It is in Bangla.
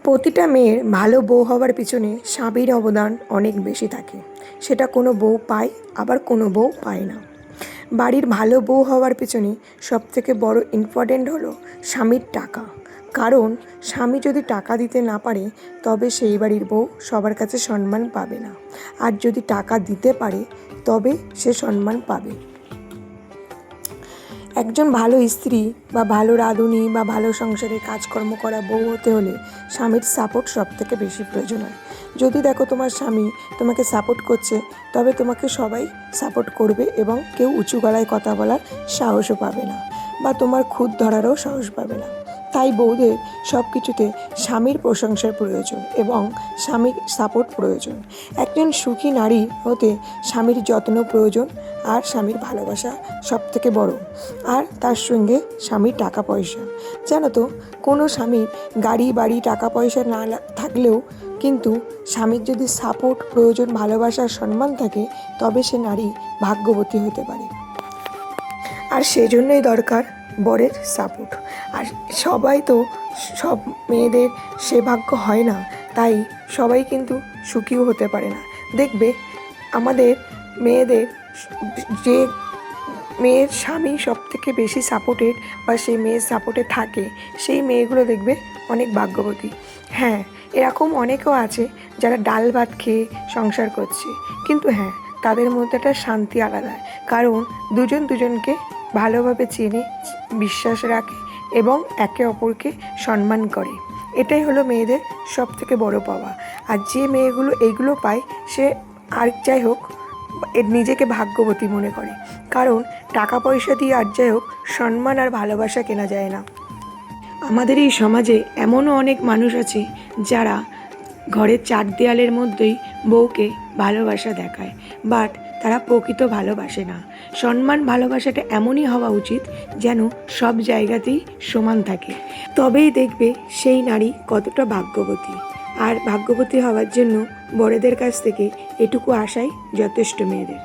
প্রতিটা মেয়ের ভালো বউ হওয়ার পিছনে স্বামীর অবদান অনেক বেশি থাকে। সেটা কোনো বউ পায়, আবার কোনো বউ পায় না। বাড়ির ভালো বউ হওয়ার পিছনে সবথেকে বড় ইম্পর্ট্যান্ট হলো স্বামীর টাকা। কারণ স্বামী যদি টাকা দিতে না পারে তবে সেই বাড়ির বউ সবার কাছে সম্মান পাবে না। আর যদি টাকা দিতে পারে তবে সে সম্মান পাবে। একজন ভালো স্ত্রী বা ভালো রাঁধুনি বা ভালো সংসারে কাজকর্ম করা বউ হতে হলে স্বামীর সাপোর্ট সবথেকে বেশি প্রয়োজন হয়। যদি দেখো তোমার স্বামী তোমাকে সাপোর্ট করছে তবে তোমাকে সবাই সাপোর্ট করবে এবং কেউ উঁচু গলায় কথা বলার সাহসও পাবে না বা তোমার খুঁত ধরারও সাহস পাবে না। তাই বউদের সব কিছুতে স্বামীর প্রশংসার প্রয়োজন এবং স্বামীর সাপোর্ট প্রয়োজন। একজন সুখী নারী হতে স্বামীর যত্ন প্রয়োজন আর স্বামীর ভালোবাসা সবথেকে বড়। আর তার সঙ্গে স্বামীর টাকা পয়সা। জানো তো, কোনো স্বামীর গাড়ি বাড়ি টাকা পয়সা না থাকলেও কিন্তু স্বামীর যদি সাপোর্ট প্রয়োজন ভালোবাসা সম্মান থাকে তবে সে নারী ভাগ্যবতী হতে পারে। আর সেজন্যই দরকার বরের সাপোর্ট। আর সবাই তো সব মেয়েদের সে ভাগ্য হয় না, তাই সবাই কিন্তু সুখীও হতে পারে না। দেখবে আমাদের মেয়েদের যে মেয়ের স্বামী সবথেকে বেশি সাপোর্টেড বা সেই মেয়ের সাপোর্টে থাকে সেই মেয়েগুলো দেখবে অনেক ভাগ্যবতী। হ্যাঁ, এরকম অনেকেও আছে যারা ডাল ভাত খেয়ে সংসার করছে, কিন্তু হ্যাঁ, তাদের মধ্যে একটা শান্তি আলাদা। কারণ দুজন দুজনকে ভালোভাবে চেনে, বিশ্বাস রাখে এবং একে অপরকে সম্মান করে। এটাই হলো মেয়েদের সবথেকে বড় পাওয়া। আর যে মেয়েগুলো এইগুলো পায় সে আর যাই হোক নিজেকে ভাগ্যবতী মনে করে। কারণ টাকা পয়সা দিয়ে আর যাই হোক সম্মান আর ভালোবাসা কেনা যায় না। আমাদের এই সমাজে এমনও অনেক মানুষ আছে যারা ঘরের চার দেয়ালের মধ্যেই বউকে ভালোবাসা দেখায়, বাট তারা প্রকৃত ভালোবাসে না। সম্মান ভালোবাসাটা এমনই হওয়া উচিত যেন সব জায়গাতেই সমান থাকে, তবেই দেখবে সেই নারী কতটা ভাগ্যবতী। আর ভাগ্যবতী হওয়ার জন্য বড়দের কাছ থেকে এটুকু আশাই যথেষ্ট মেয়েদের।